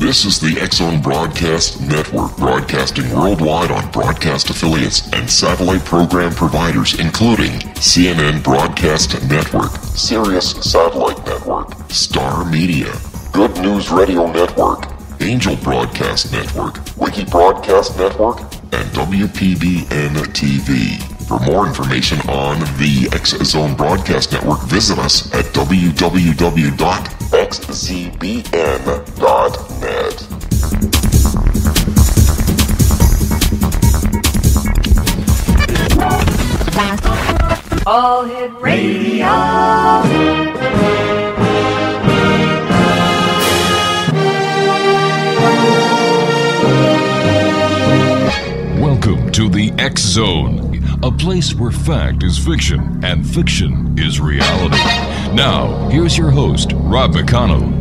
This is the X-Zone Broadcast Network, broadcasting worldwide on broadcast affiliates and satellite program providers, including CNN Broadcast Network, Sirius Satellite Network, Star Media, Good News Radio Network, Angel Broadcast Network, Wiki Broadcast Network, and WPBN TV. For more information on the X-Zone Broadcast Network, visit us at www.xzbn.net. All Hit Radio. Welcome to the X-Zone, a place where fact is fiction and fiction is reality. Now, here's your host, Rob McConnell.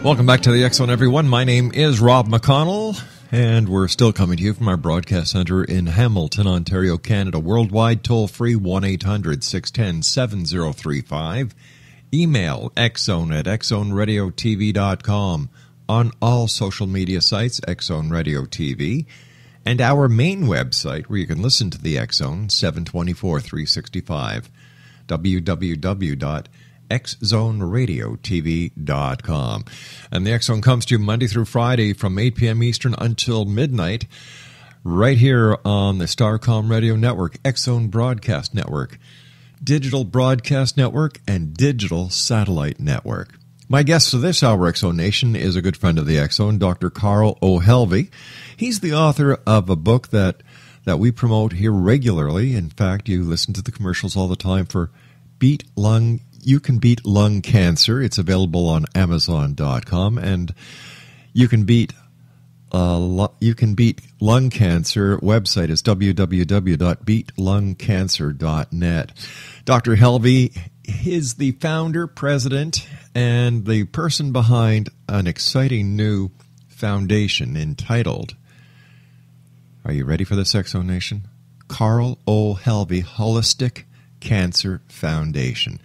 Welcome back to the X-Zone, everyone. My name is Rob McConnell, and we're still coming to you from our broadcast center in Hamilton, Ontario, Canada. Worldwide, toll-free, 1-800-610-7035. Email xzone@xzoneradiotv.com. On all social media sites, X-Zone Radio TV. And our main website, where you can listen to the X-Zone, 724-365, www.xzoneradiotv.com. And the X-Zone comes to you Monday through Friday from 8 p.m. Eastern until midnight, right here on the Starcom Radio Network, X-Zone Broadcast Network, Digital Broadcast Network, and Digital Satellite Network. My guest for this hour, X-Zone Nation, is a good friend of the X-Zone, Dr. Carl O. HELVIE. He's the author of a book that we promote here regularly. In fact, you listen to the commercials all the time for You Can Beat Lung Cancer. It's available on Amazon.com, and You Can Beat Lung Cancer website is www.beatlungcancer.net. Dr. HELVIE is the founder, president, and the person behind an exciting new foundation entitled, are you ready for this, X-Zone Nation? Carl O. HELVIE Holistic Cancer Foundation.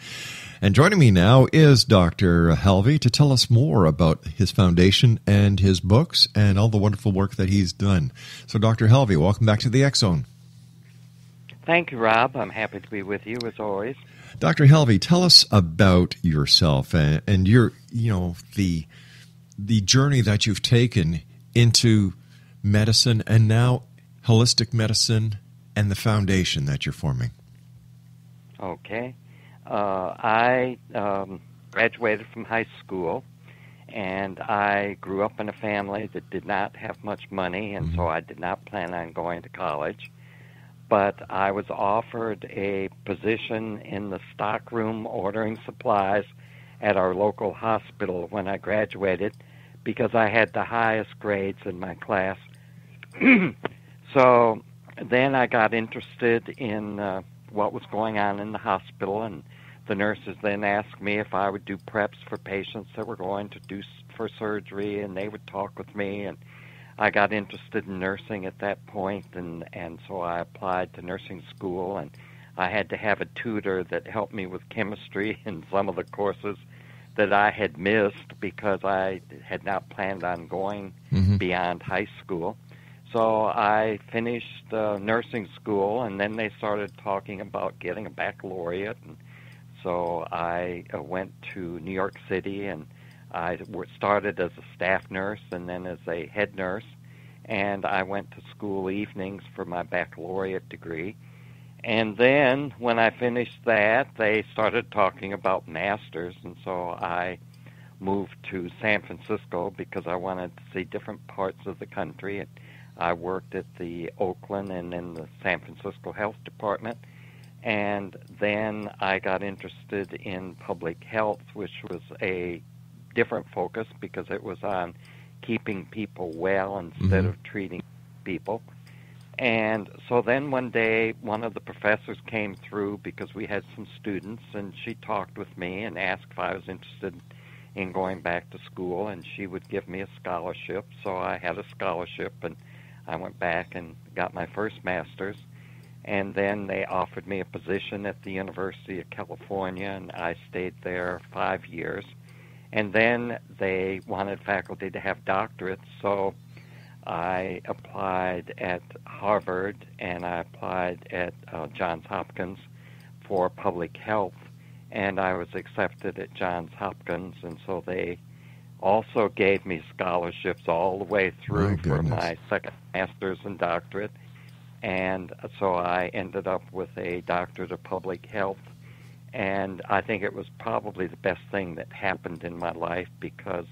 And joining me now is Dr. HELVIE to tell us more about his foundation and his books and all the wonderful work that he's done. So, Dr. HELVIE, welcome back to the X-Zone. Thank you, Rob. I'm happy to be with you, as always. Dr. HELVIE, tell us about yourself and your, the journey that you've taken into medicine and now holistic medicine and the foundation that you're forming. Okay. I graduated from high school, and I grew up in a family that did not have much money, and so I did not plan on going to college. But I was offered a position in the stockroom ordering supplies at our local hospital when I graduated because I had the highest grades in my class. So then I got interested in what was going on in the hospital, and the nurses then asked me if I would do preps for patients that were going to do for surgery, and they would talk with me, and I got interested in nursing at that point, and so I applied to nursing school, and I had to have a tutor that helped me with chemistry and some of the courses that I had missed because I had not planned on going beyond high school. So I finished nursing school, and then they started talking about getting a baccalaureate. And so I went to New York City, and I started as a staff nurse and then as a head nurse. And I went to school evenings for my baccalaureate degree. And then when I finished that, they started talking about masters, and so I moved to San Francisco because I wanted to see different parts of the country. And I worked at the Oakland and in the San Francisco Health Department, and then I got interested in public health, which was a different focus because it was on keeping people well instead of treating people. And so then one day, one of the professors came through because we had some students, and she talked with me and asked if I was interested in going back to school, and she would give me a scholarship. So I had a scholarship, and I went back and got my first master's, and then they offered me a position at the University of California, and I stayed there 5 years. And then they wanted faculty to have doctorates, so I applied at Harvard and I applied at Johns Hopkins for public health, and I was accepted at Johns Hopkins, and so they also gave me scholarships all the way through for my second master's and doctorate. And so I ended up with a doctorate of public health, and I think it was probably the best thing that happened in my life because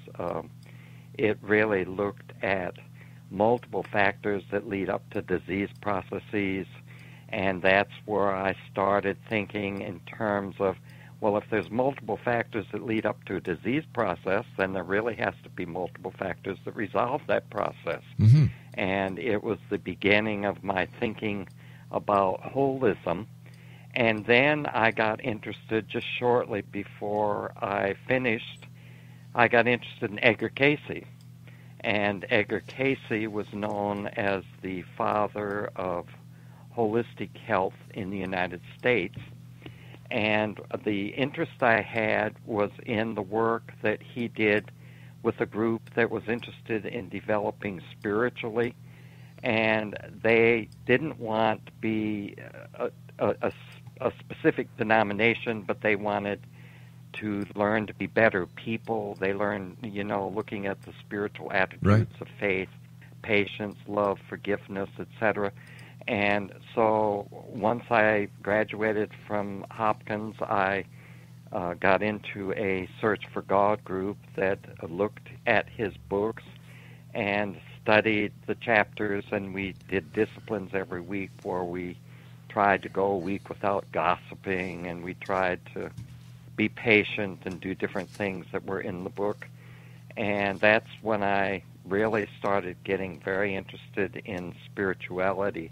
it really looked at multiple factors that lead up to disease processes, and that's where I started thinking in terms of, well, if there's multiple factors that lead up to a disease process, then there really has to be multiple factors that resolve that process. Mm-hmm. And it was the beginning of my thinking about holism. And then I got interested just shortly before I finished. I got interested in Edgar Cayce. And Edgar Cayce was known as the father of holistic health in the United States. And the interest I had was in the work that he did with a group that was interested in developing spiritually. And they didn't want to be a specific denomination, but they wanted to learn to be better people. They learned, looking at the spiritual attributes of faith, patience, love, forgiveness, etc. And so once I graduated from Hopkins, I got into a Search for God group that looked at his books and studied the chapters, and we did disciplines every week where we tried to go a week without gossiping, and we tried to be patient and do different things that were in the book. And that's when I really started getting very interested in spirituality.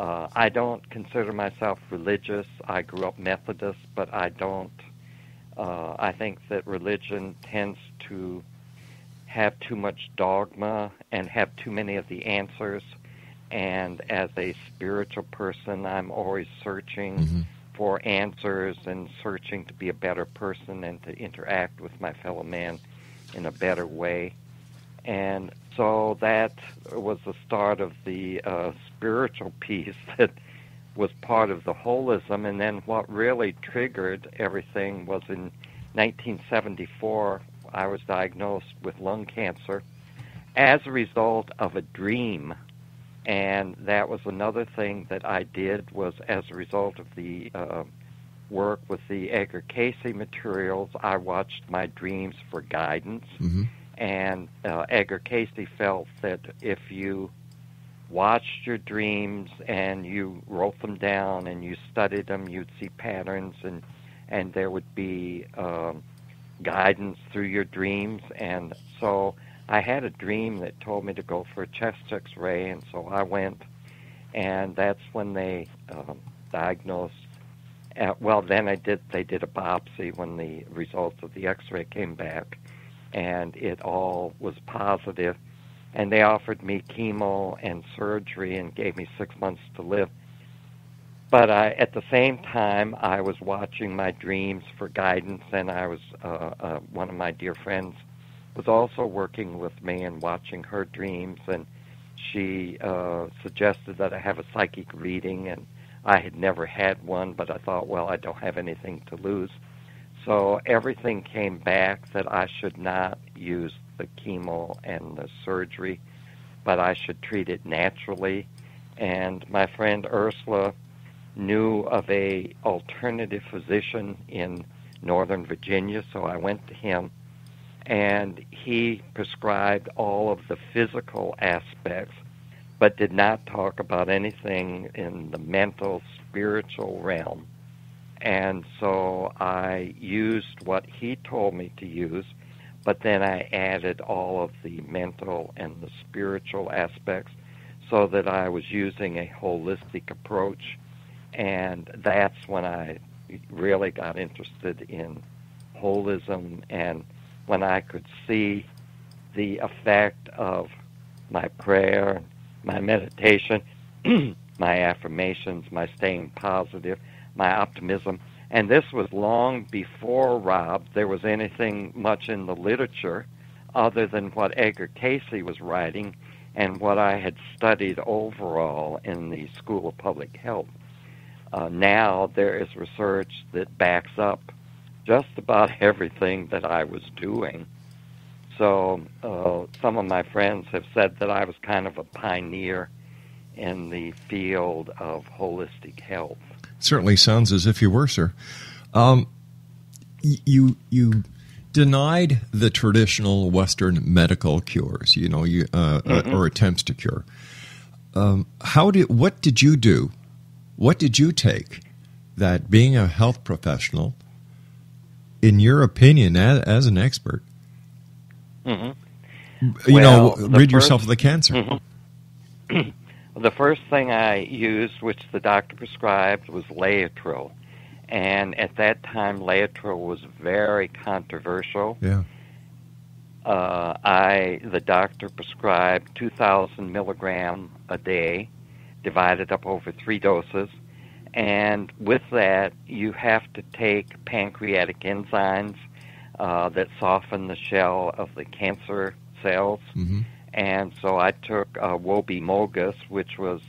I don't consider myself religious. I grew up Methodist, but I don't. I think that religion tends to have too much dogma and have too many of the answers. And as a spiritual person, I'm always searching for answers and searching to be a better person and to interact with my fellow man in a better way. And so that was the start of the spiritual piece that was part of the holism. And then what really triggered everything was in 1974, I was diagnosed with lung cancer as a result of a dream. And that was another thing that I did was as a result of the work with the Edgar Cayce materials, I watched my dreams for guidance. And Edgar Cayce felt that if you watched your dreams and you wrote them down and you studied them, you'd see patterns and there would be guidance through your dreams. And so I had a dream that told me to go for a chest X-ray, and so I went, and that's when they diagnosed. Then they did a biopsy when the results of the X-ray came back, and it all was positive. And they offered me chemo and surgery and gave me 6 months to live. But at the same time, I was watching my dreams for guidance, and I was one of my dear friends was also working with me and watching her dreams, and she suggested that I have a psychic reading, and I had never had one, but I thought, well, I don't have anything to lose. So everything came back that I should not use the chemo and the surgery, but I should treat it naturally. And my friend Ursula knew of a alternative physician in Northern Virginia, so I went to him, and he prescribed all of the physical aspects, but did not talk about anything in the mental, spiritual realm. And so I used what he told me to use, but then I added all of the mental and the spiritual aspects so that I was using a holistic approach. And that's when I really got interested in holism, and when I could see the effect of my prayer, my meditation, my affirmations, my staying positive, my optimism. And this was long before, Rob, there was anything much in the literature other than what Edgar Casey was writing and what I had studied overall in the School of Public Health. Now there is research that backs up just about everything that I was doing. So some of my friends have said that I was kind of a pioneer in the field of holistic health. Certainly sounds as if you were, sir. You denied the traditional Western medical cures, or attempts to cure. What did you do? What did you take that, being a health professional, in your opinion, as an expert, rid yourself of the cancer? Mm-hmm. The first thing I used, which the doctor prescribed, was Laetrile. And at that time, Laetrile was very controversial. Yeah. The doctor prescribed 2,000 milligram a day, divided up over 3 doses. And with that, you have to take pancreatic enzymes that soften the shell of the cancer cells. Mm-hmm. And so I took Wobimogus, which was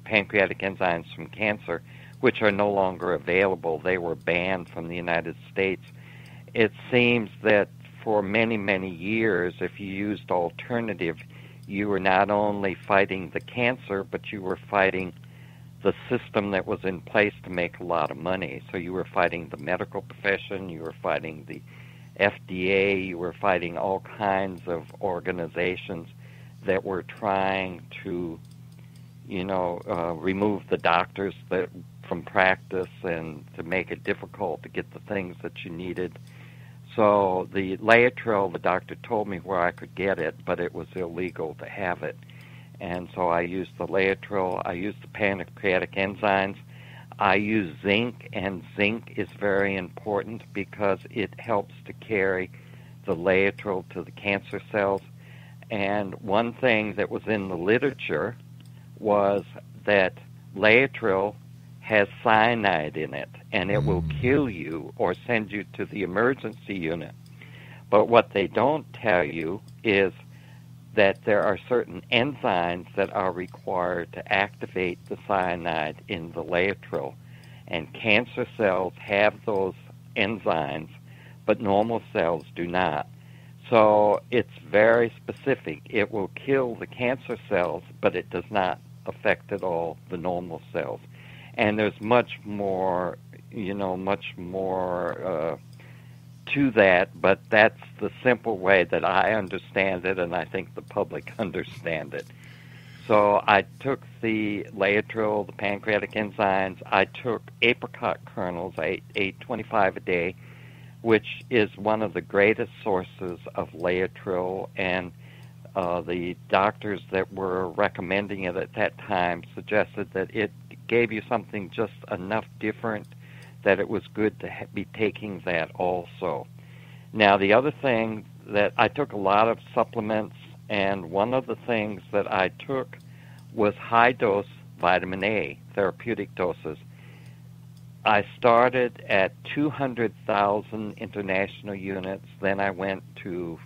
pancreatic enzymes from cancer, which are no longer available. They were banned from the United States. It seems that for many, many years, if you used alternative, you were not only fighting the cancer, but you were fighting the system that was in place to make a lot of money. So you were fighting the medical profession, you were fighting the FDA, you were fighting all kinds of organizations that were trying to, remove the doctors from practice and to make it difficult to get the things that you needed. So the Laetrile, the doctor told me where I could get it, but it was illegal to have it. And so I used the Laetrile, I used the pancreatic enzymes, I use zinc, and zinc is very important because it helps to carry the Laetrile to the cancer cells. And one thing that was in the literature was that Laetrile has cyanide in it, and it will kill you or send you to the emergency unit. But what they don't tell you is that there are certain enzymes that are required to activate the cyanide in the Laetrile. And cancer cells have those enzymes, but normal cells do not. So it's very specific. It will kill the cancer cells, but it does not affect at all the normal cells. And there's much more to that, but that's the simple way that I understand it, and I think the public understand it. So I took the Laetrile, the pancreatic enzymes. I took apricot kernels. I ate 25 a day, which is one of the greatest sources of Laetrile, and the doctors that were recommending it at that time suggested that it gave you something just enough different that it was good to be taking that also. Now, the other thing that I took a lot of supplements, and one of the things that I took was high-dose vitamin A, therapeutic doses. I started at 200,000 international units, then I went to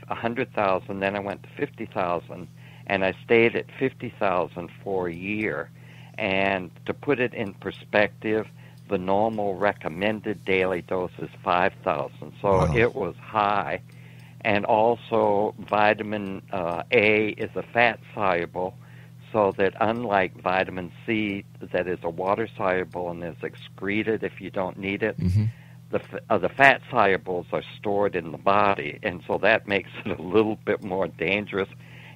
100,000, then I went to 50,000, and I stayed at 50,000 for a year. And to put it in perspective, the normal recommended daily dose is 5,000. So wow. It was high. And also vitamin A is a fat soluble, so that unlike vitamin C that is a water soluble and is excreted if you don't need it, mm-hmm. the fat solubles are stored in the body, and so that makes it a little bit more dangerous.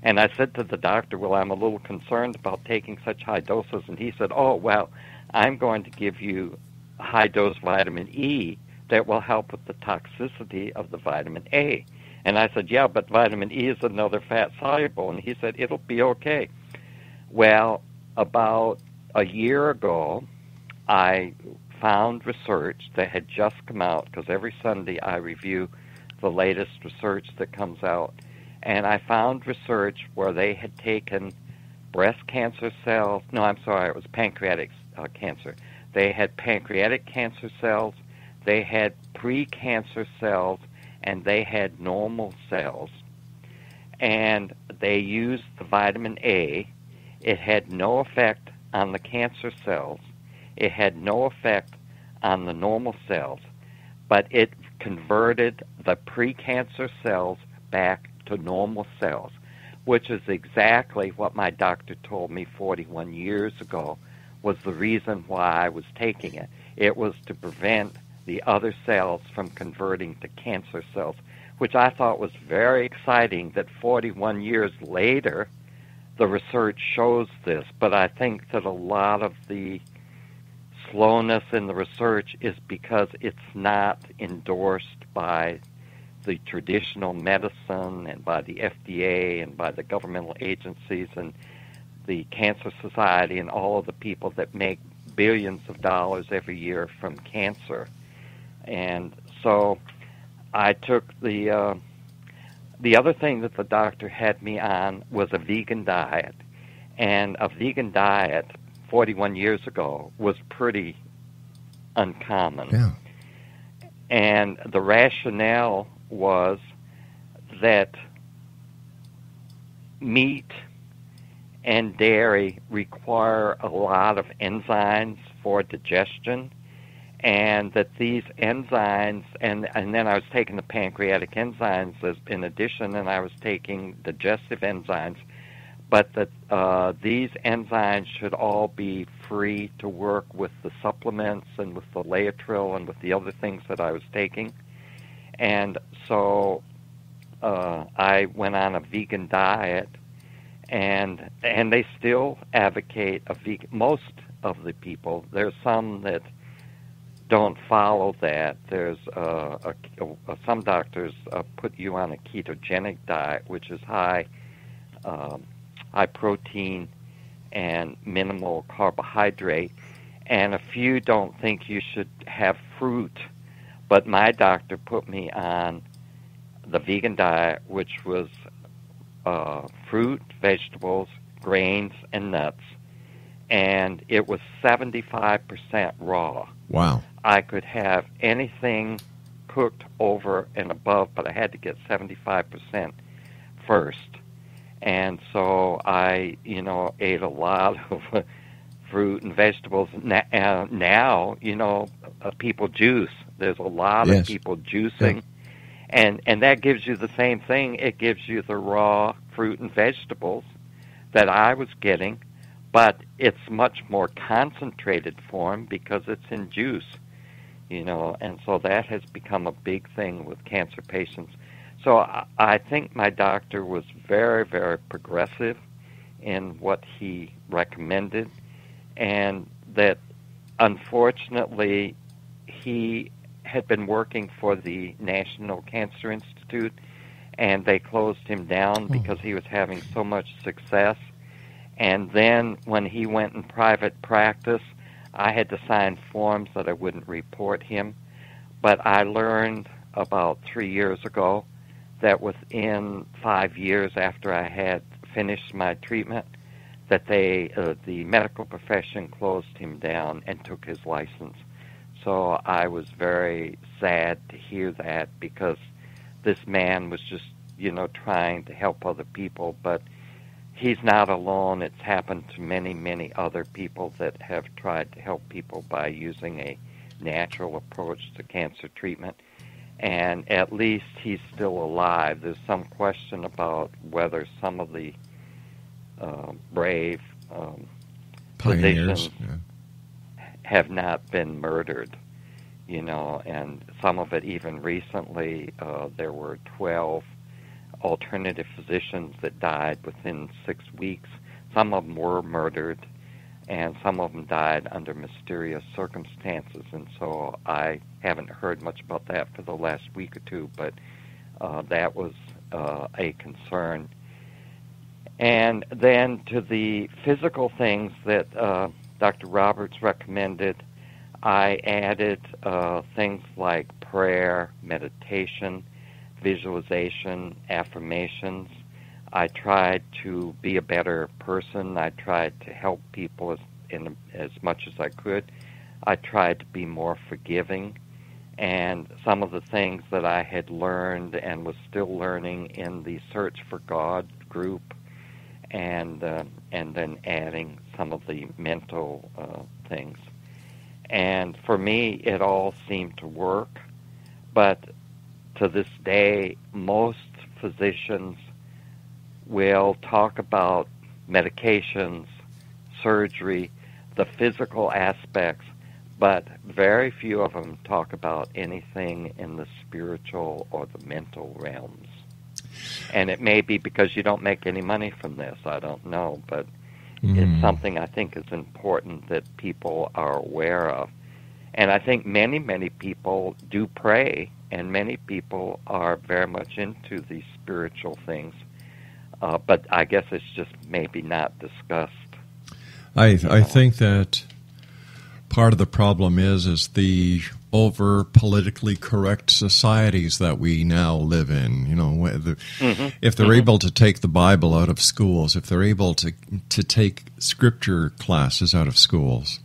And I said to the doctor, well, I'm a little concerned about taking such high doses. And he said, oh, well, I'm going to give you high-dose vitamin E that will help with the toxicity of the vitamin A. And I said, yeah, but vitamin E is another fat soluble. And he said, it'll be okay. Well, about a year ago, I found research that had just come out, because every Sunday I review the latest research that comes out. And I found research where they had taken breast cancer cells. No, I'm sorry, it was pancreatic cancer. They had pancreatic cancer cells, they had pre-cancer cells, and they had normal cells. And they used the vitamin A. It had no effect on the cancer cells. It had no effect on the normal cells, but it converted the pre-cancer cells back to normal cells, which is exactly what my doctor told me 41 years ago was the reason why I was taking it. It was to prevent the other cells from converting to cancer cells, which I thought was very exciting that 41 years later the research shows this. But I think that a lot of the slowness in the research is because it's not endorsed by the traditional medicine and by the FDA and by the governmental agencies and the Cancer Society and all of the people that make billions of dollars every year from cancer. And so I took the other thing that the doctor had me on was a vegan diet. And a vegan diet 41 years ago was pretty uncommon. Yeah. And the rationale was that meat and dairy require a lot of enzymes for digestion, and that these enzymes, and then I was taking the pancreatic enzymes as in addition, and I was taking digestive enzymes, but that these enzymes should all be free to work with the supplements and with the Laetrile and with the other things that I was taking. And so I went on a vegan diet, and they still advocate a vegan. Most of the people, there's some that don't follow that. There's some doctors put you on a ketogenic diet, which is high protein and minimal carbohydrate, and a few don't think you should have fruit. But my doctor put me on the vegan diet, which was fruit, vegetables, grains, and nuts, and it was 75% raw. Wow. I could have anything cooked over and above, but I had to get 75% first. And so I, ate a lot of fruit and vegetables. Now, people juice. There's a lot of people juicing. Yeah. And that gives you the same thing. It gives you the raw fruit and vegetables that I was getting, but it's much more concentrated form because it's in juice, and so that has become a big thing with cancer patients. So I think my doctor was very, very progressive in what he recommended, and that unfortunately he had been working for the National Cancer Institute, and they closed him down because he was having so much success. And then when he went in private practice, I had to sign forms that I wouldn't report him. But I learned about 3 years ago that within 5 years after I had finished my treatment, that the medical profession closed him down and took his license. So I was very sad to hear that, because this man was just, trying to help other people, but he's not alone. It's happened to many, many other people that have tried to help people by using a natural approach to cancer treatment. And at least he's still alive. There's some question about whether some of the brave physicians have not been murdered, and some of it even recently, there were 12 alternative physicians that died within 6 weeks. Some of them were murdered, and some of them died under mysterious circumstances. And so I haven't heard much about that for the last week or two, but that was a concern. And then to the physical things that Dr. Roberts recommended, I added things like prayer, meditation, visualization, affirmations. I tried to be a better person. I tried to help people as much as I could. I tried to be more forgiving. And some of the things that I had learned and was still learning in the Search for God group, and then adding some of the mental things. And for me, it all seemed to work. But to this day, most physicians will talk about medications, surgery, the physical aspects, but very few of them talk about anything in the spiritual or the mental realms. And it may be because you don't make any money from this, I don't know, but it's something I think is important that people are aware of. And I think many, many people do pray, and many people are very much into these spiritual things, but I guess it's just maybe not discussed. I think that part of the problem is the over politically correct societies that we now live in. You know, if they're able to take the Bible out of schools, if they're able to take scripture classes out of schools,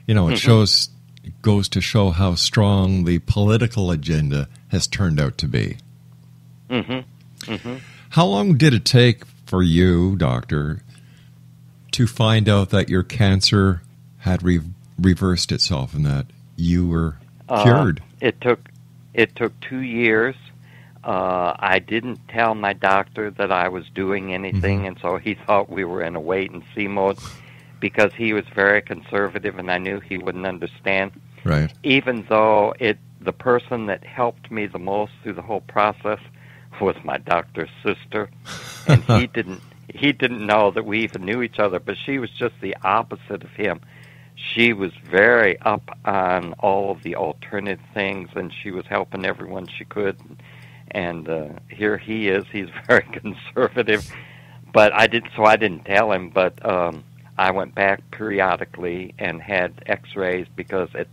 you know, it goes to show how strong the political agenda has turned out to be. How long did it take for you, doctor, to find out that your cancer had reversed itself and that you were cured? It took 2 years. I didn't tell my doctor that I was doing anything, and so he thought we were in a wait-and-see mode because he was very conservative, and I knew he wouldn't understand. Right. Even though the person that helped me the most through the whole process was my doctor's sister, and he didn't know that we even knew each other, but she was just the opposite of him. She was very up on all of the alternative things, and she was helping everyone she could. And here he is; he's very conservative. But I didn't tell him. But I went back periodically and had X-rays because at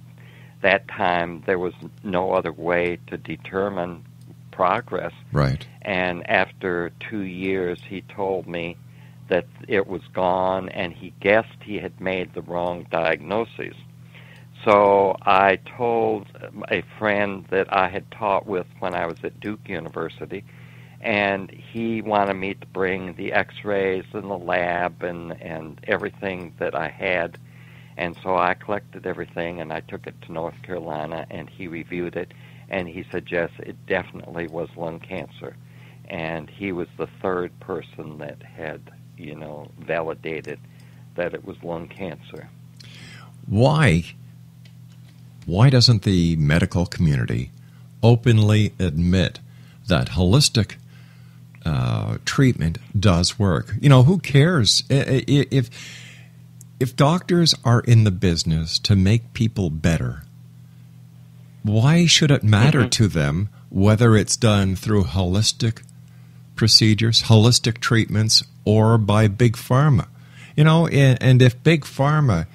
that time there was no other way to determine progress. Right. And after 2 years, he told me that it was gone, and he guessed he had made the wrong diagnosis. So I told a friend that I had taught with when I was at Duke University, and he wanted me to bring the X-rays and the lab and everything that I had. And so I collected everything, and I took it to North Carolina, and he reviewed it, and he said, yes, it definitely was lung cancer. And he was the third person that had validated that it was lung cancer. Why doesn't the medical community openly admit that holistic treatment does work? You know, who cares if doctors are in the business to make people better? Why should it matter to them whether it's done through holistic procedures, holistic treatments, or by Big Pharma? You know, and if Big Pharma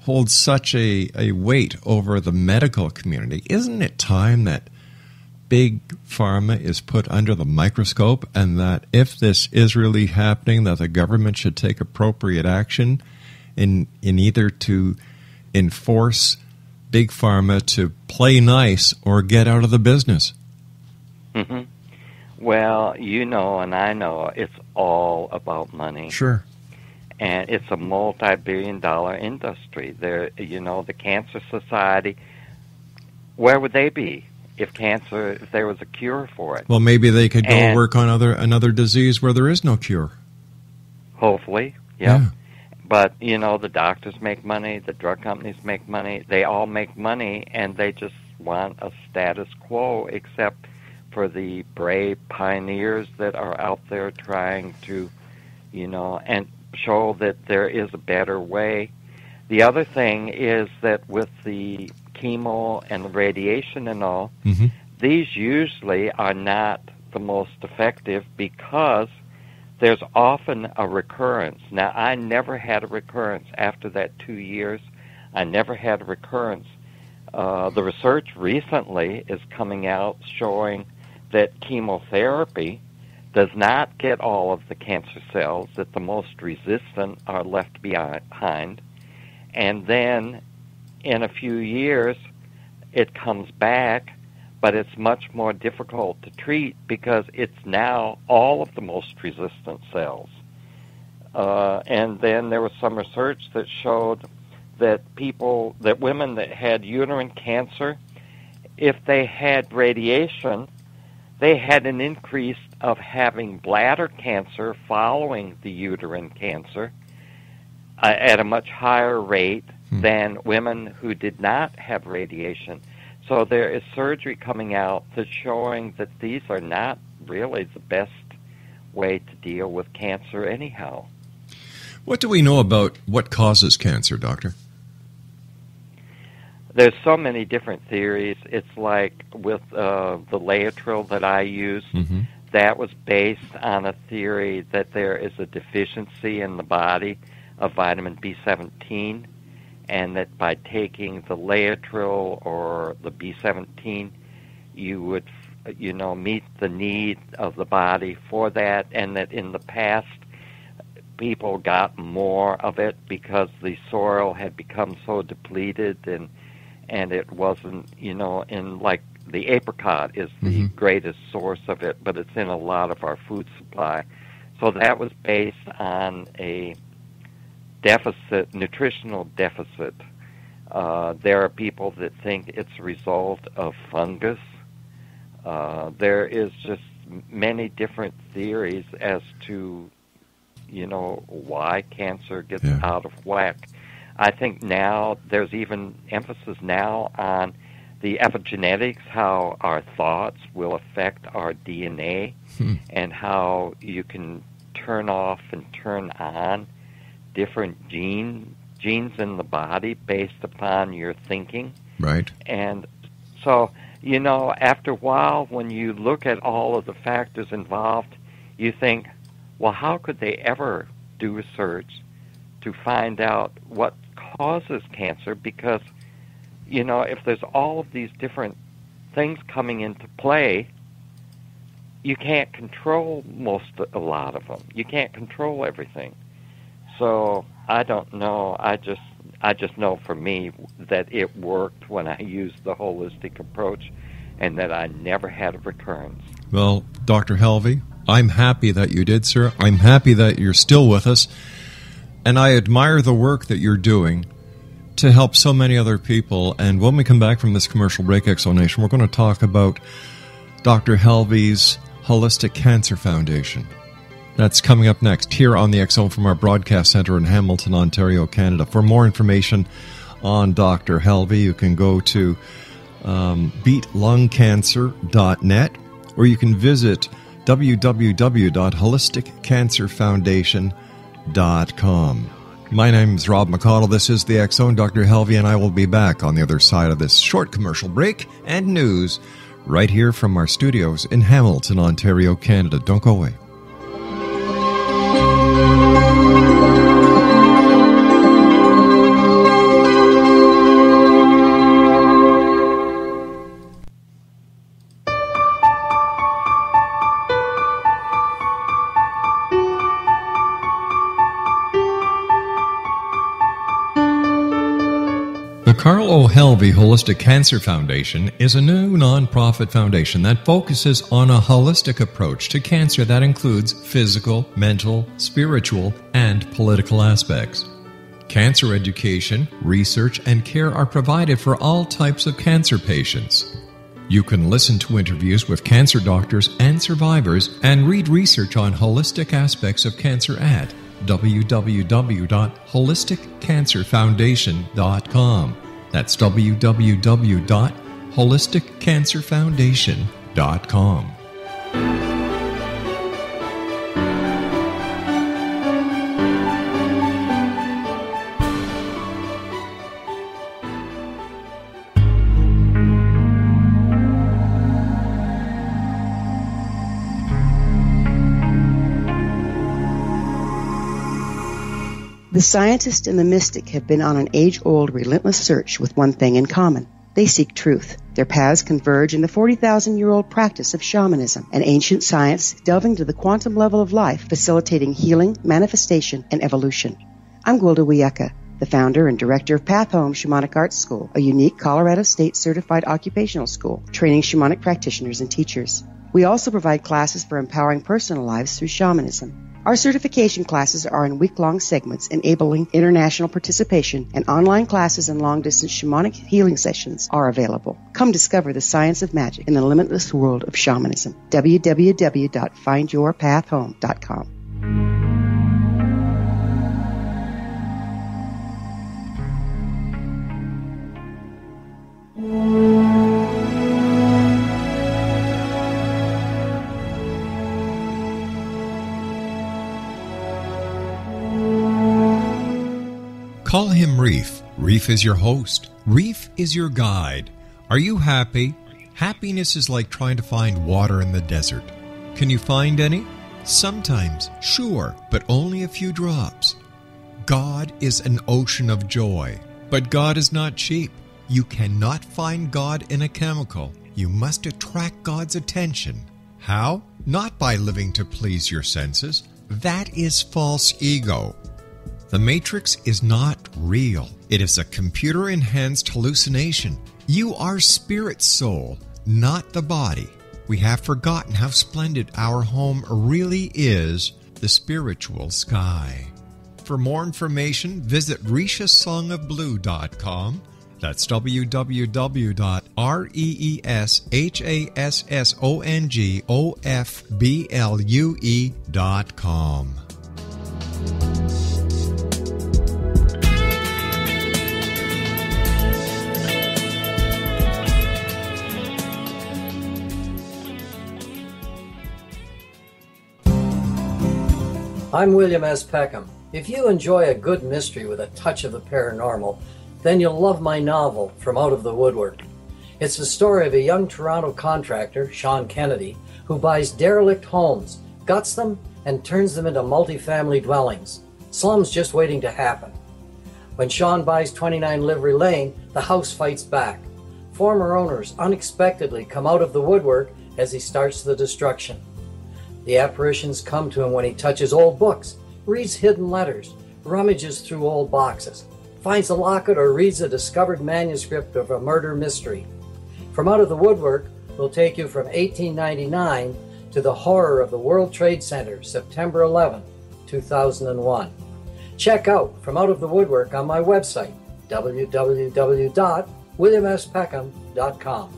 holds such a weight over the medical community, isn't it time that Big Pharma is put under the microscope, and that if this is really happening, that the government should take appropriate action in either to enforce Big Pharma to play nice or get out of the business? Well, you know, and I know, it's all about money. Sure. And it's a multi-billion-dollar industry. There, you know, the Cancer Society, where would they be if there was a cure for it? Well, maybe they could go work on another disease where there is no cure. Hopefully, yeah. But, you know, the doctors make money, the drug companies make money, they all make money, and they just want a status quo, except for the brave pioneers that are out there trying to, you know, and show that there is a better way. The other thing is that with the chemo and radiation and all, these usually are not the most effective because there's often a recurrence. Now, I never had a recurrence after that 2 years. I never had a recurrence. The research recently is coming out showing that chemotherapy does not get all of the cancer cells, that the most resistant are left behind, and then in a few years it comes back, but it's much more difficult to treat because it's now all of the most resistant cells. And then there was some research that showed that women that had uterine cancer, if they had radiation, they had an increase of having bladder cancer following the uterine cancer at a much higher rate than women who did not have radiation. So there is surgery coming out that's showing that these are not really the best way to deal with cancer anyhow. What do we know about what causes cancer, Doctor? There's so many different theories. It's like with the Laetrile that I use, that was based on a theory that there is a deficiency in the body of vitamin B17, and that by taking the Laetrile or the B17, you would, meet the need of the body for that, and that in the past, people got more of it because the soil had become so depleted, and it wasn't, in like the apricot is the greatest source of it, but it's in a lot of our food supply. So that was based on a nutritional deficit. There are people that think it's a result of fungus. There is just many different theories as to, why cancer gets out of whack. I think now there's even emphasis now on the epigenetics, how our thoughts will affect our DNA, and how you can turn off and turn on different genes in the body based upon your thinking. Right. And so, after a while, when you look at all of the factors involved, you think, well, how could they ever do research to find out what causes cancer? Because, if there's all of these different things coming into play, you can't control a lot of them. You can't control everything. So I don't know. I just know for me that it worked when I used the holistic approach, and that I never had a recurrence. Well, Dr. HELVIE, I'm happy that you did, sir. I'm happy that you're still with us. And I admire the work that you're doing to help so many other people. And when we come back from this commercial break, Exonation, we're going to talk about Dr. HELVIE's Holistic Cancer Foundation. That's coming up next here on the X-Zone from our broadcast center in Hamilton, Ontario, Canada. For more information on Dr. HELVIE, you can go to beatlungcancer.net, or you can visit www.holisticcancerfoundation.com. My name is Rob McConnell. This is the X-Zone. Dr. HELVIE and I will be back on the other side of this short commercial break and news right here from our studios in Hamilton, Ontario, Canada. Don't go away. The Carl O. HELVIE Holistic Cancer Foundation is a new nonprofit foundation that focuses on a holistic approach to cancer that includes physical, mental, spiritual, and political aspects. Cancer education, research, and care are provided for all types of cancer patients. You can listen to interviews with cancer doctors and survivors and read research on holistic aspects of cancer at www.holisticcancerfoundation.com. That's www.holisticcancerfoundation.com. The scientist and the mystic have been on an age-old, relentless search with one thing in common. They seek truth. Their paths converge in the 40,000-year-old practice of shamanism, an ancient science delving to the quantum level of life, facilitating healing, manifestation, and evolution. I'm Gwilda Wiyaka, the founder and director of Path Home Shamanic Arts School, a unique Colorado State certified occupational school training shamanic practitioners and teachers. We also provide classes for empowering personal lives through shamanism. Our certification classes are in week-long segments enabling international participation, and online classes and long-distance shamanic healing sessions are available. Come discover the science of magic in the limitless world of shamanism. www.findyourpathhome.com. Call him Reef. Reef is your host. Reef is your guide. Are you happy? Happiness is like trying to find water in the desert. Can you find any? Sometimes, sure, but only a few drops. God is an ocean of joy, but God is not cheap. You cannot find God in a chemical. You must attract God's attention. How? Not by living to please your senses. That is false ego. The Matrix is not real. It is a computer-enhanced hallucination. You are spirit soul, not the body. We have forgotten how splendid our home really is, the spiritual sky. For more information, visit rishasongofblue.com. That's www.reshasongofblue.com. I'm William S. Peckham. If you enjoy a good mystery with a touch of the paranormal, then you'll love my novel, From Out of the Woodwork. It's the story of a young Toronto contractor, Sean Kennedy, who buys derelict homes, guts them, and turns them into multifamily dwellings. Slums just waiting to happen. When Sean buys 29 Livery Lane, the house fights back. Former owners unexpectedly come out of the woodwork as he starts the destruction. The apparitions come to him when he touches old books, reads hidden letters, rummages through old boxes, finds a locket, or reads a discovered manuscript of a murder mystery. From Out of the Woodwork will take you from 1899 to the horror of the World Trade Center, September 11, 2001. Check out From Out of the Woodwork on my website, www.williamspeckham.com.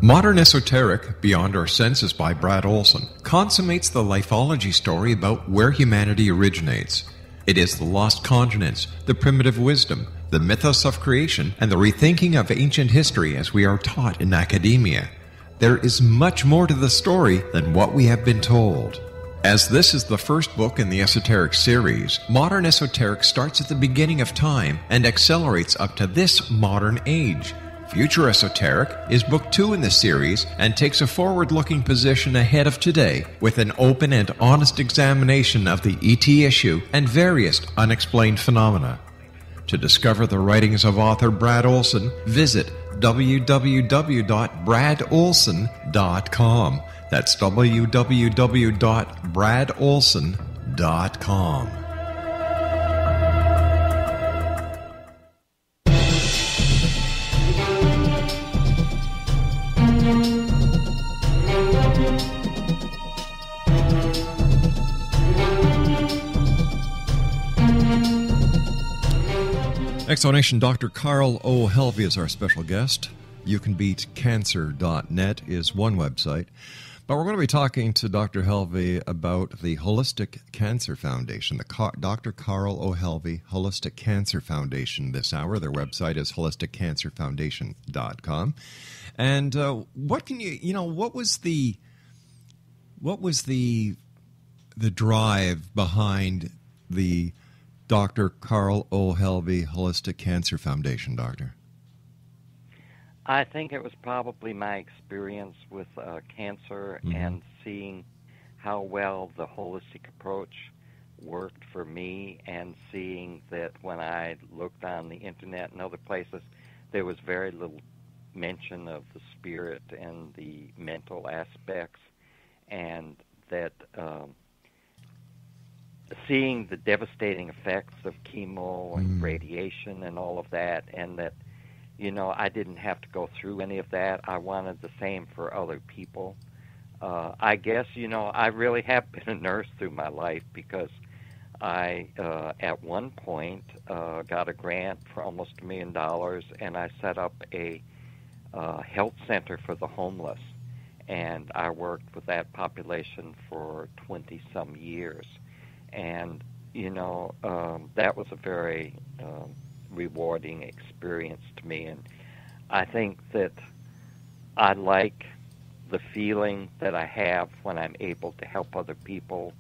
Modern Esoteric, Beyond Our Senses by Brad Olson, consummates the lifeology story about where humanity originates. It is the lost continents, the primitive wisdom, the mythos of creation, and the rethinking of ancient history as we are taught in academia. There is much more to the story than what we have been told. As this is the first book in the Esoteric series, Modern Esoteric starts at the beginning of time and accelerates up to this modern age. Future Esoteric is book 2 in the series and takes a forward-looking position ahead of today with an open and honest examination of the ET issue and various unexplained phenomena. To discover the writings of author Brad Olson, visit www.bradolson.com. That's www.bradolson.com. Exonation Dr. Carl O. HELVIE is our special guest. YouCanBeatCancer.net is one website. But we're going to be talking to Dr. HELVIE about the Holistic Cancer Foundation, the Dr. Carl O. HELVIE Holistic Cancer Foundation this hour. Their website is holisticcancerfoundation.com. And what can what was the drive behind the Dr. Carl O. HELVIE Holistic Cancer Foundation, Doctor? I think it was probably my experience with cancer and seeing how well the holistic approach worked for me, and seeing that when I looked on the internet and other places, there was very little mention of the spirit and the mental aspects, and that seeing the devastating effects of chemo and radiation and all of that, and that, I didn't have to go through any of that. I wanted the same for other people. I guess, I really have been a nurse through my life, because I, at one point, got a grant for almost $1 million, and I set up a health center for the homeless. And I worked with that population for 20-some years. And, that was a very rewarding experience to me. And I think that I like the feeling that I have when I'm able to help other people,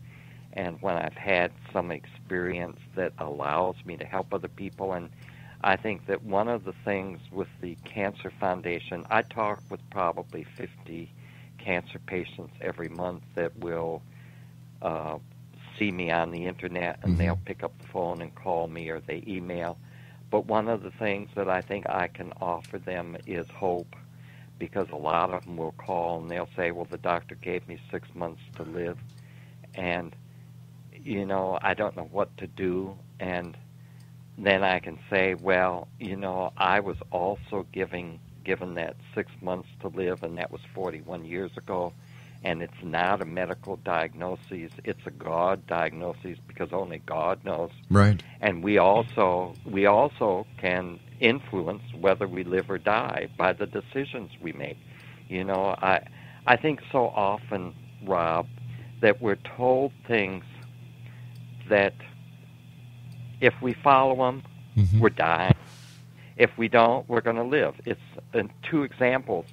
and when I've had some experience that allows me to help other people. And I think that one of the things with the Cancer Foundation, I talk with probably 50 cancer patients every month that will see me on the internet, and they'll pick up the phone and call me, or they email. But one of the things that I think I can offer them is hope, because a lot of them will call and they'll say, well, the doctor gave me 6 months to live, and, I don't know what to do. And then I can say, well, I was also given that 6 months to live, and that was 41 years ago. And it's not a medical diagnosis, it's a God diagnosis, because only God knows. Right. And we also can influence whether we live or die by the decisions we make. I think so often, Rob, that we're told things that if we follow them, we're dying. If we don't, we're going to live. It's two examples.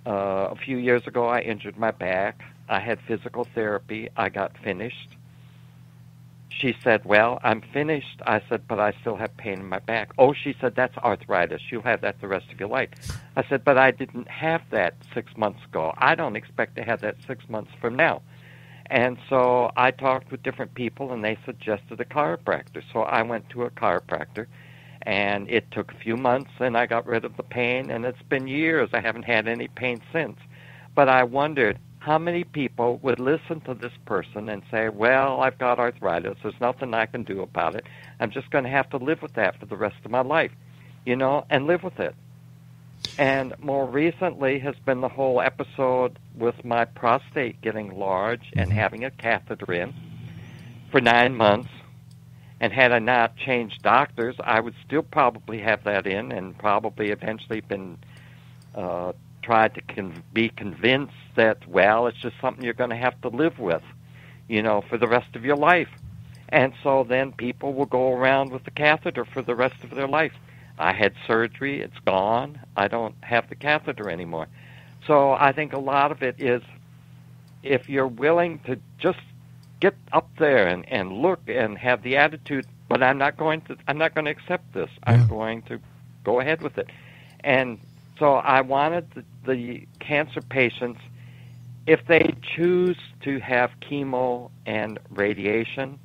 A few years ago, I injured my back. I had physical therapy. I got finished. She said, well, I'm finished. I said, but I still have pain in my back. Oh, she said, that's arthritis. You'll have that the rest of your life. I said, but I didn't have that 6 months ago. I don't expect to have that 6 months from now. And so I talked with different people, and they suggested a chiropractor. So I went to a chiropractor. And it took a few months, and I got rid of the pain, and it's been years. I haven't had any pain since. But I wondered how many people would listen to this person and say, well, I've got arthritis. There's nothing I can do about it. I'm just going to have to live with that for the rest of my life, and live with it. And more recently has been the whole episode with my prostate getting large and having a catheter in for 9 months. And had I not changed doctors, I would still probably have that in, and probably eventually been tried to be convinced that, well, it's just something you're going to have to live with, for the rest of your life. And so then people will go around with the catheter for the rest of their life. I had surgery, it's gone, I don't have the catheter anymore. So I think a lot of it is, if you're willing to just get up there and look and have the attitude, but I'm not going to accept this. I'm going to go ahead with it. And so I wanted the cancer patients, if they choose to have chemo and radiation,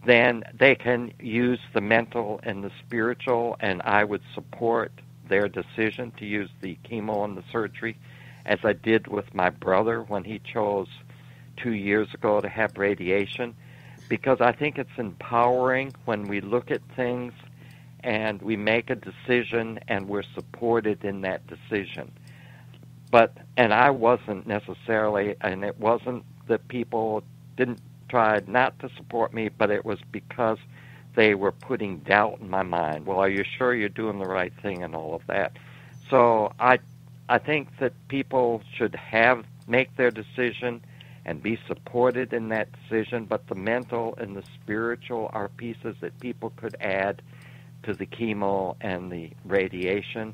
then they can use the mental and the spiritual, and I would support their decision to use the chemo and the surgery, as I did with my brother when he chose 2 years ago to have radiation, because I think it's empowering when we look at things and we make a decision and we're supported in that decision. And I wasn't necessarily, and it wasn't that people didn't try not to support me, but it was because they were putting doubt in my mind. Well, are you sure you're doing the right thing and all of that? So I think that people should make their decision and be supported in that decision, but the mental and the spiritual are pieces that people could add to the chemo and the radiation.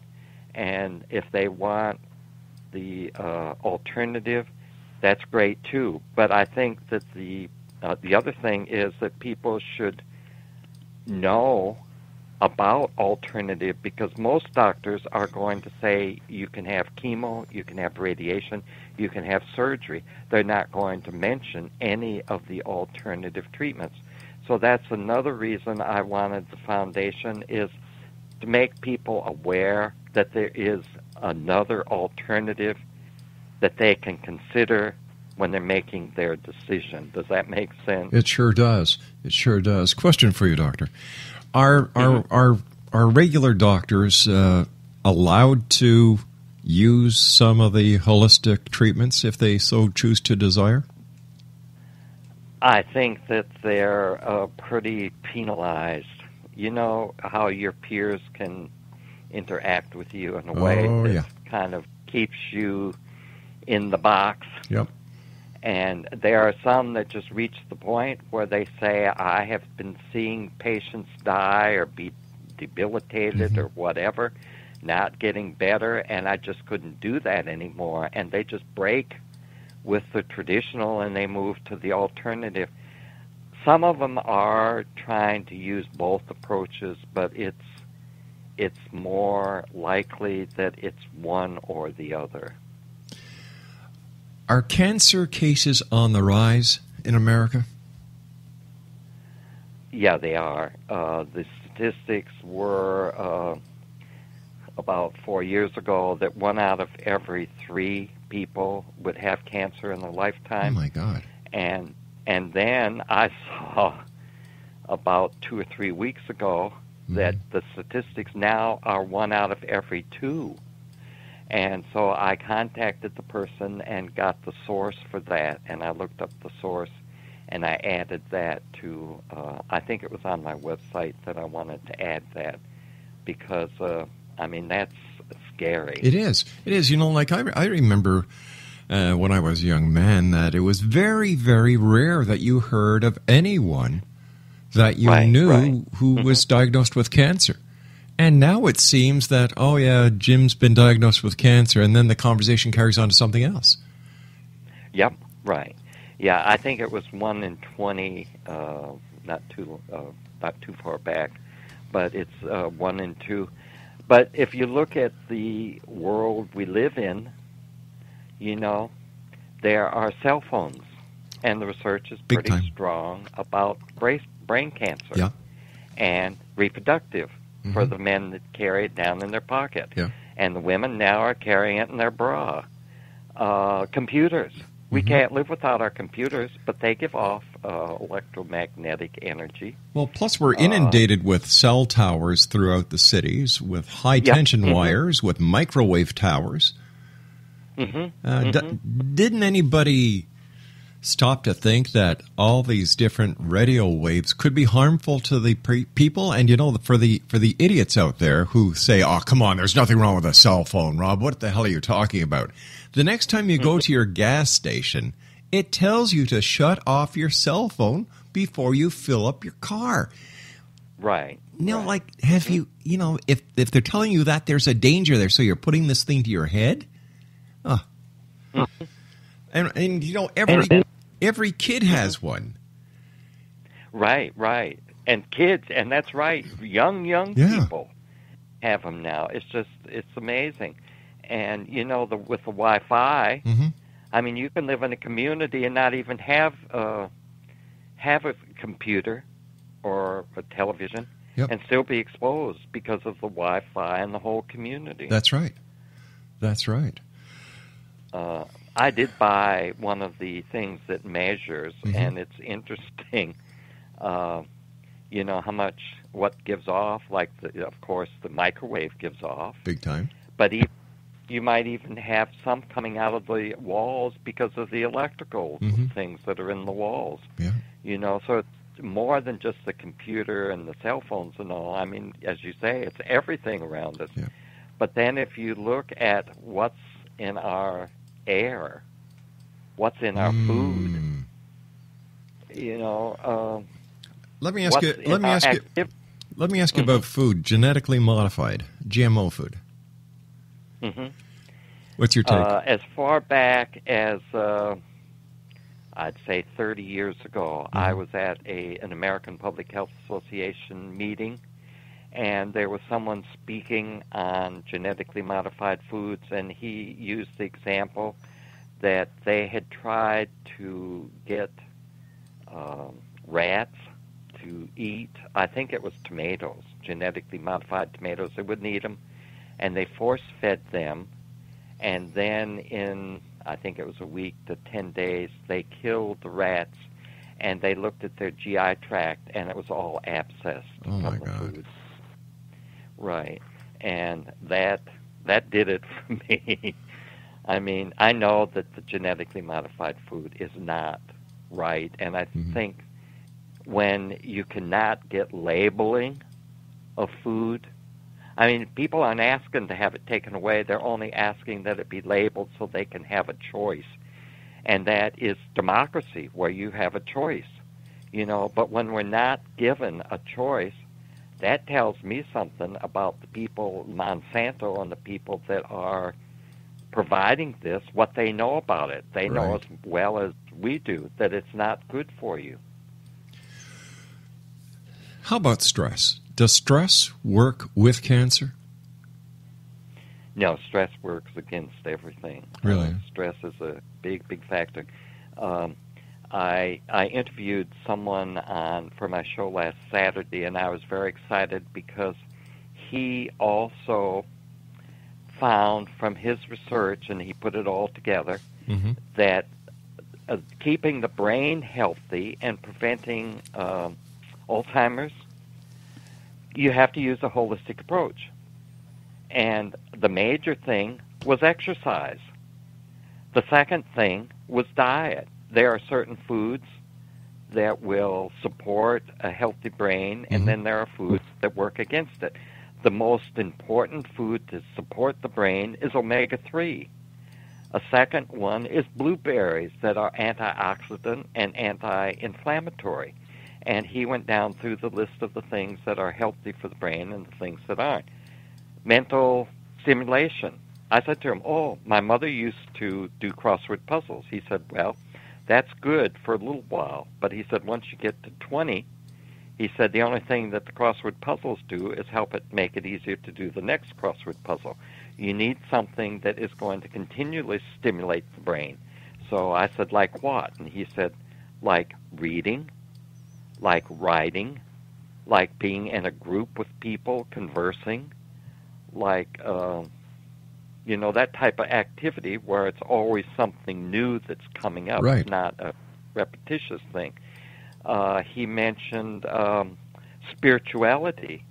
And if they want the alternative, that's great too. But I think that the other thing is that people should know about alternative, because most doctors are going to say you can have chemo, you can have radiation, you can have surgery. They're not going to mention any of the alternative treatments. So that's another reason I wanted the foundation, is to make people aware that there is another alternative that they can consider when they're making their decision. Does that make sense? It sure does. It sure does. Question for you, Doctor. Are regular doctors allowed to use some of the holistic treatments if they so choose to desire? I think that they're pretty penalized. You know how your peers can interact with you in a way that kind of keeps you in the box. Yep. And there are some that just reach the point where they say, I have been seeing patients die or be debilitated or whatever, not getting better, and I just couldn't do that anymore. And they just break with the traditional and they move to the alternative. Some of them are trying to use both approaches, but it's more likely that it's one or the other. Are cancer cases on the rise in America? Yeah, they are. The statistics were about 4 years ago that 1 out of every 3 people would have cancer in their lifetime. Oh, my God. And then I saw about 2 or 3 weeks ago that the statistics now are 1 out of every 2. And so I contacted the person and got the source for that, and I looked up the source, and I added that to, I think it was on my website that I wanted to add that, because, I mean, that's scary. It is. It is. You know, like I remember when I was a young man that it was very, very rare that you heard of anyone that you knew who was diagnosed with cancer. And now it seems that, oh, yeah, Jim's been diagnosed with cancer, and then the conversation carries on to something else. Yep, right. Yeah, I think it was 1 in 20, not too far back, but it's 1 in 2. But if you look at the world we live in, you know, there are cell phones, and the research is pretty strong about brain cancer and reproductive. For the men that carry it down in their pocket. Yeah. And the women now are carrying it in their bra. Computers. We can't live without our computers, but they give off electromagnetic energy. Well, plus we're inundated with cell towers throughout the cities, with high-tension wires, with microwave towers. Didn't anybody stop to think that all these different radio waves could be harmful to the people? And, you know, for the idiots out there who say, oh, come on, there's nothing wrong with a cell phone, Rob. What the hell are you talking about? The next time you go to your gas station, it tells you to shut off your cell phone before you fill up your car. Right. You know, like, have you, you know, if they're telling you that there's a danger there, so you're putting this thing to your head? And you know, every kid has one. Right. And kids, and that's right, young people have them now. It's amazing. And, you know, with the Wi-Fi, I mean, you can live in a community and not even have a computer or a television and still be exposed because of the Wi-Fi and the whole community. That's right. I did buy one of the things that measures, and it's interesting, you know, what gives off, like, of course, the microwave gives off. Big time. But you might even have some coming out of the walls because of the electrical things that are in the walls. Yeah. You know, so it's more than just the computer and the cell phones and all. I mean, as you say, it's everything around us. Yeah. But then if you look at what's in our air, what's in our food, you know. Let me ask you about food, genetically modified, GMO food. What's your take? As far back as I'd say 30 years ago, I was at an American Public Health Association meeting, and there was someone speaking on genetically modified foods, and he used the example that they had tried to get rats to eat, I think it was tomatoes, genetically modified tomatoes. They wouldn't eat them, and they force-fed them, and then in, I think it was a week to 10 days, they killed the rats, and they looked at their GI tract, and it was all abscessed Oh, my from the God. food. Right, and that did it for me. I mean, I know that the genetically modified food is not right, and I think when you cannot get labeling of food, I mean, people aren't asking to have it taken away. They're only asking that it be labeled so they can have a choice. And that is democracy, where you have a choice. You know, but when we're not given a choice, that tells me something about the people, Monsanto and the people that are providing this, what they know about it. They know as well as we do that it's not good for you. How about stress? Does stress work with cancer? No, stress works against everything. Really? Stress is a big, big factor. I interviewed someone for my show last Saturday, and I was very excited because he also found from his research, and he put it all together, that keeping the brain healthy and preventing Alzheimer's, you have to use a holistic approach. And the major thing was exercise. The second thing was diet. There are certain foods that will support a healthy brain, and then there are foods that work against it. The most important food to support the brain is omega-3. A second one is blueberries that are antioxidant and anti-inflammatory. And he went down through the list of the things that are healthy for the brain and the things that aren't. Mental stimulation. I said to him, oh, my mother used to do crossword puzzles. He said, well, that's good for a little while. But he said once you get to 20, he said the only thing that the crossword puzzles do is help it make it easier to do the next crossword puzzle. You need something that is going to continually stimulate the brain. So I said, like what? And he said, like reading, like writing, like being in a group with people, conversing, like, that type of activity where it's always something new that's coming up, not a repetitious thing. He mentioned spirituality,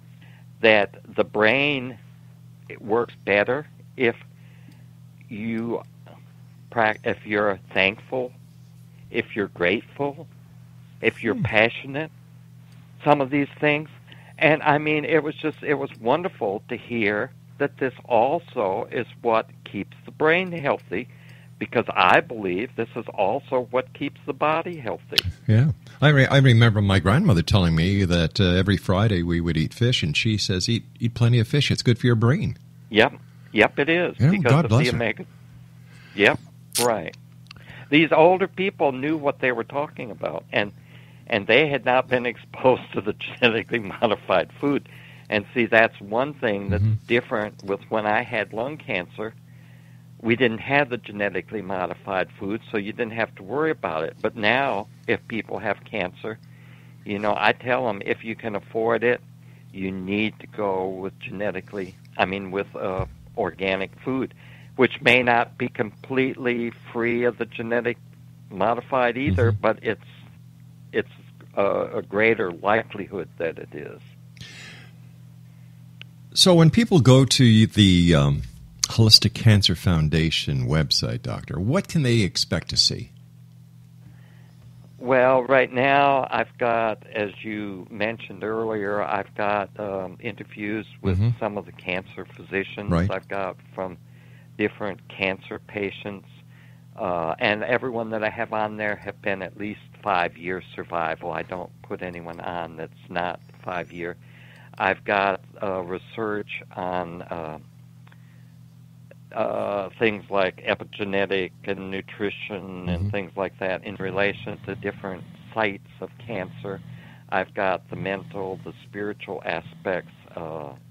that the brain works better if you're thankful, if you're grateful, if you're passionate, some of these things. And I mean, it was wonderful to hear that this also is what keeps the brain healthy, because I believe this is also what keeps the body healthy. Yeah. I remember my grandmother telling me that every Friday we would eat fish, and she says, eat plenty of fish. It's good for your brain. Yep, it is. Yeah, because God of bless the her. omega. Yep, right. These older people knew what they were talking about, and they had not been exposed to the genetically modified food. And see, that's one thing that's different with when I had lung cancer. We didn't have the genetically modified food, so you didn't have to worry about it. But now, if people have cancer, I tell them, if you can afford it, you need to go with organic food, which may not be completely free of the genetic modified either, but it's a greater likelihood that it is. So when people go to the Holistic Cancer Foundation website, Doctor, what can they expect to see? Well, right now I've got, as you mentioned earlier, I've got interviews with some of the cancer physicians. Right. I've got from different cancer patients, and everyone that I have on there have been at least 5 years survival. I don't put anyone on that's not 5 year. I've got research on things like epigenetic and nutrition and things like that in relation to different sites of cancer. I've got the mental, the spiritual aspects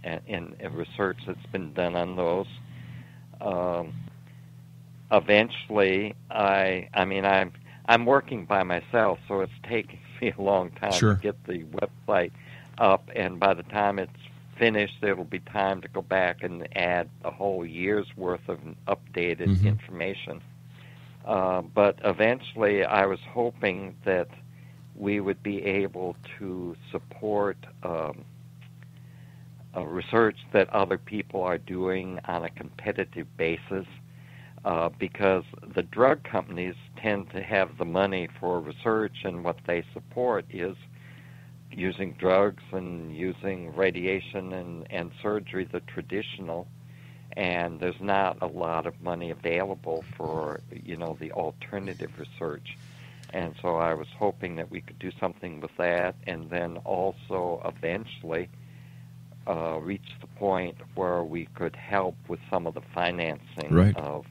and research that's been done on those. Eventually, I'm working by myself, so it's taking me a long time Sure. to get the website up, and by the time it's finished, it'll be time to go back and add a whole year's worth of updated information. But eventually, I was hoping that we would be able to support research that other people are doing on a competitive basis, because the drug companies tend to have the money for research, and what they support is using drugs and using radiation and surgery, the traditional, and there's not a lot of money available for, the alternative research. And so I was hoping that we could do something with that, and then also eventually reach the point where we could help with some of the financing Right. of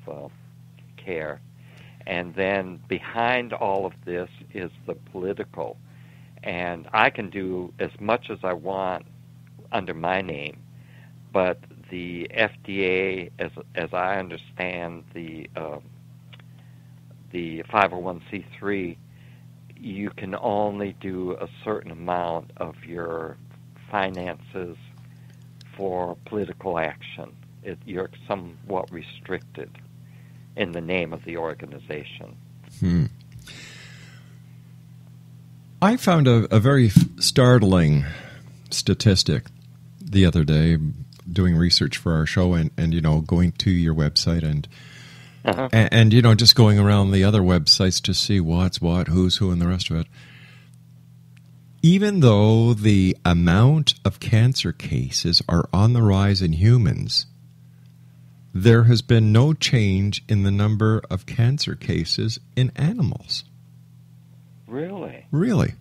care. And then behind all of this is the political. And I can do as much as I want under my name, but the FDA, as I understand the 501c3, you can only do a certain amount of your finances for political action. You're somewhat restricted in the name of the organization. I found a very startling statistic the other day doing research for our show and going to your website and just going around the other websites to see what's what, who's who, and the rest of it. Even though the amount of cancer cases are on the rise in humans, there has been no change in the number of cancer cases in animals. Really? Really.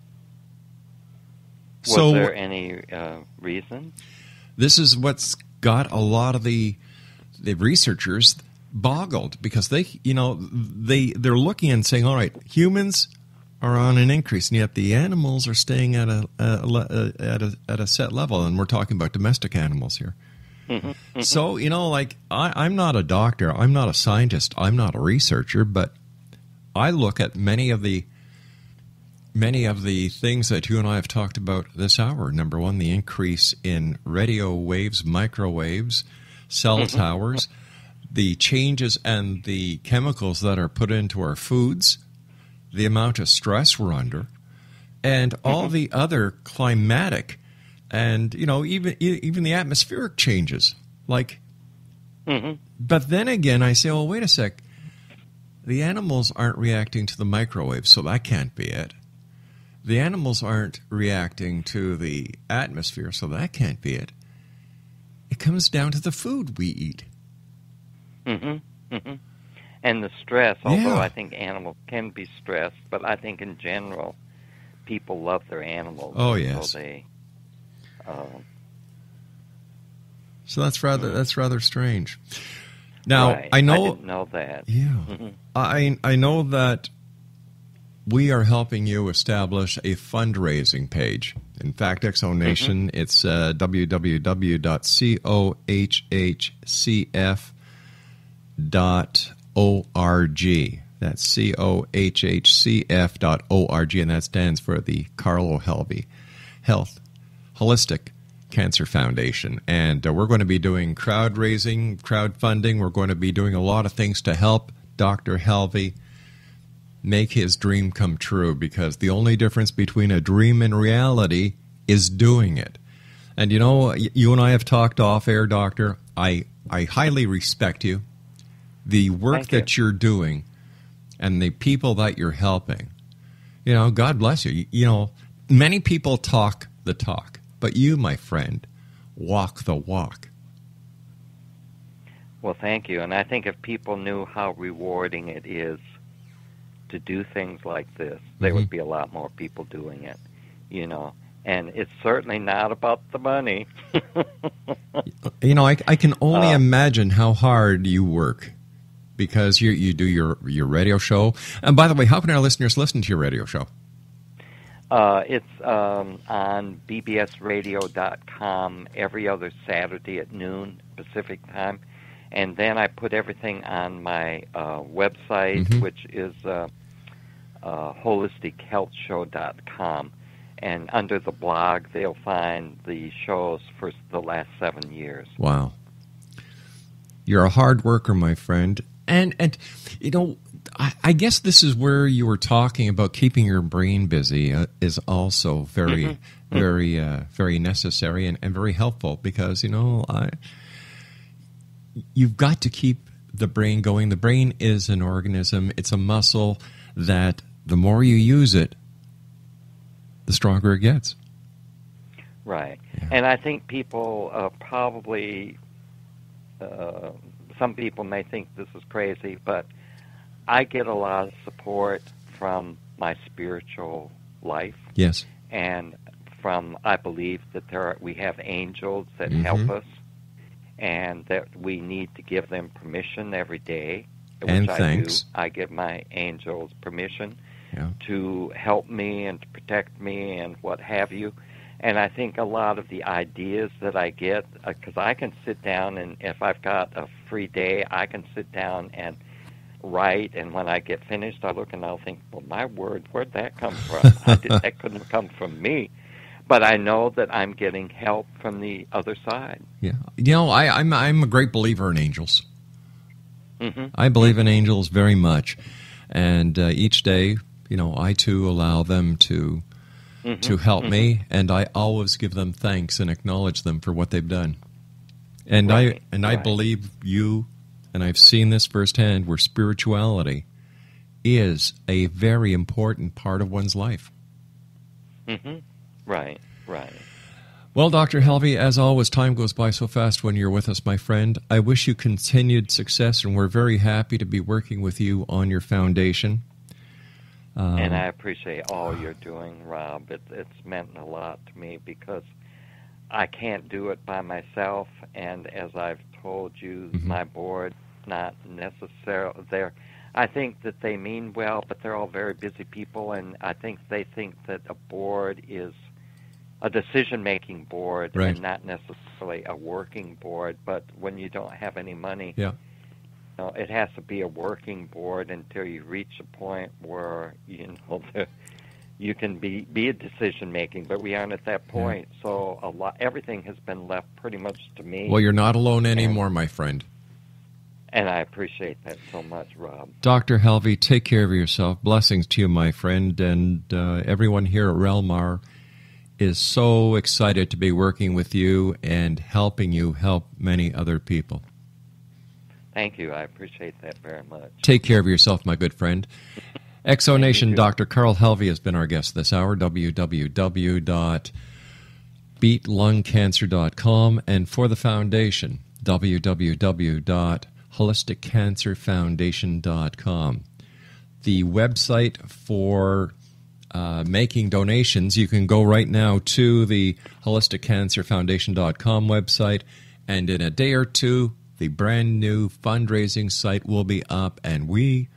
Was there any reason? This is what's got a lot of the researchers boggled, because they're looking and saying, all right, humans are on an increase, and yet the animals are staying at a set level, and we're talking about domestic animals here. So, I'm not a doctor, I'm not a scientist, I'm not a researcher, but I look at many of the things that you and I have talked about this hour. Number one, the increase in radio waves, microwaves, cell towers, the changes and the chemicals that are put into our foods, the amount of stress we're under, and all the other climatic and, even the atmospheric changes. But then again, I say, well, wait a sec. The animals aren't reacting to the microwaves, so that can't be it. The animals aren't reacting to the atmosphere, so that can't be it. It comes down to the food we eat. And the stress, although I think animals can be stressed, but I think in general, people love their animals. Oh, yes. So that's rather strange. Now, right. I know... I didn't know that. Yeah. I know that we are helping you establish a fundraising page. In fact, Exo Nation, it's www.cohhcf.org. That's cohhcf.org, and that stands for the Carlo HELVIE Health Holistic Cancer Foundation. And we're going to be doing crowdfunding. We're going to be doing a lot of things to help Dr. HELVIE make his dream come true, because the only difference between a dream and reality is doing it. And you and I have talked off air, Doctor. I highly respect you, the work that you're doing, and the people that you're helping. God bless you. Many people talk the talk, but you, my friend, walk the walk. Well, thank you. And I think if people knew how rewarding it is to do things like this, there would be a lot more people doing it, And it's certainly not about the money. I can only imagine how hard you work, because you do your radio show. And by the way, how can our listeners listen to your radio show? It's on bbsradio.com every other Saturday at noon Pacific time. And then I put everything on my website, which is holistichealthshow.com. And under the blog, they'll find the shows for the last 7 years. Wow. You're a hard worker, my friend. And I guess this is where you were talking about keeping your brain busy is also very, very necessary and very helpful because, you've got to keep the brain going. The brain is an organism. It's a muscle that the more you use it, the stronger it gets. Right. Yeah. And I think people probably, some people may think this is crazy, but I get a lot of support from my spiritual life. Yes. And I believe that we have angels that help us, and that we need to give them permission every day, which and I thanks. do. I give my angels permission to help me and to protect me and what have you. And I think a lot of the ideas that I get, because I can sit down and if I've got a free day, I can sit down and write, and when I get finished, I look and I'll think, well, my word, where'd that come from? That couldn't have come from me. But I know that I'm getting help from the other side. Yeah. I'm a great believer in angels. I believe in angels very much. And each day, I too allow them to help me, and I always give them thanks and acknowledge them for what they've done. And I believe you, and I've seen this firsthand, where spirituality is a very important part of one's life. Right. Well, Dr. HELVIE, as always, time goes by so fast when you're with us, my friend. I wish you continued success, and we're very happy to be working with you on your foundation. And I appreciate all you're doing, Rob. It's meant a lot to me because I can't do it by myself, and as I've told you, my board, not necessarily there. I think that they mean well, but they're all very busy people, and I think they think that a board is a decision-making board and not necessarily a working board. But when you don't have any money, it has to be a working board until you reach a point where you can be a decision-making. But we aren't at that point, so everything has been left pretty much to me. Well, you're not alone anymore, my friend. And I appreciate that so much, Rob. Dr. HELVIE, take care of yourself. Blessings to you, my friend. And everyone here at rel-mar is so excited to be working with you and helping you help many other people. Thank you. I appreciate that very much. Take care of yourself, my good friend. Exonation, Dr. Carl HELVIE has been our guest this hour, www.beatlungcancer.com, and for the foundation, www.holisticcancerfoundation.com. The website for making donations, you can go right now to the holisticcancerfoundation.com website, and in a day or two, the brand new fundraising site will be up, and we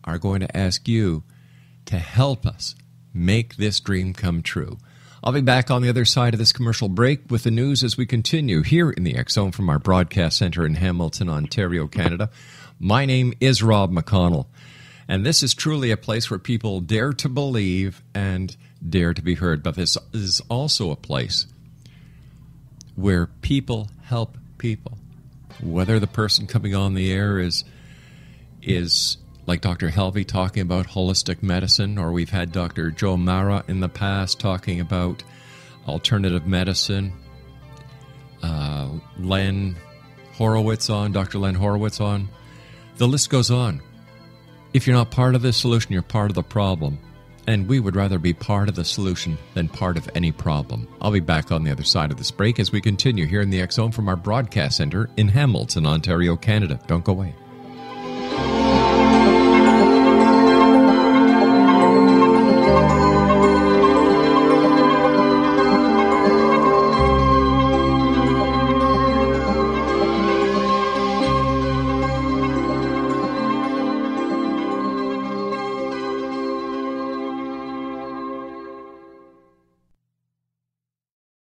are going to ask you to help us make this dream come true. I'll be back on the other side of this commercial break with the news as we continue here in the X Zone from our broadcast center in Hamilton, Ontario, Canada. My name is Rob McConnell, and this is truly a place where people dare to believe and dare to be heard. But this is also a place where people help people. Whether the person coming on the air is like Dr. HELVIE talking about holistic medicine, or we've had Dr. Joe Mara in the past talking about alternative medicine, Dr. Len Horowitz on. The list goes on. If you're not part of the solution, you're part of the problem. And we would rather be part of the solution than part of any problem. I'll be back on the other side of this break as we continue here in the X Zone from our broadcast center in Hamilton, Ontario, Canada. Don't go away.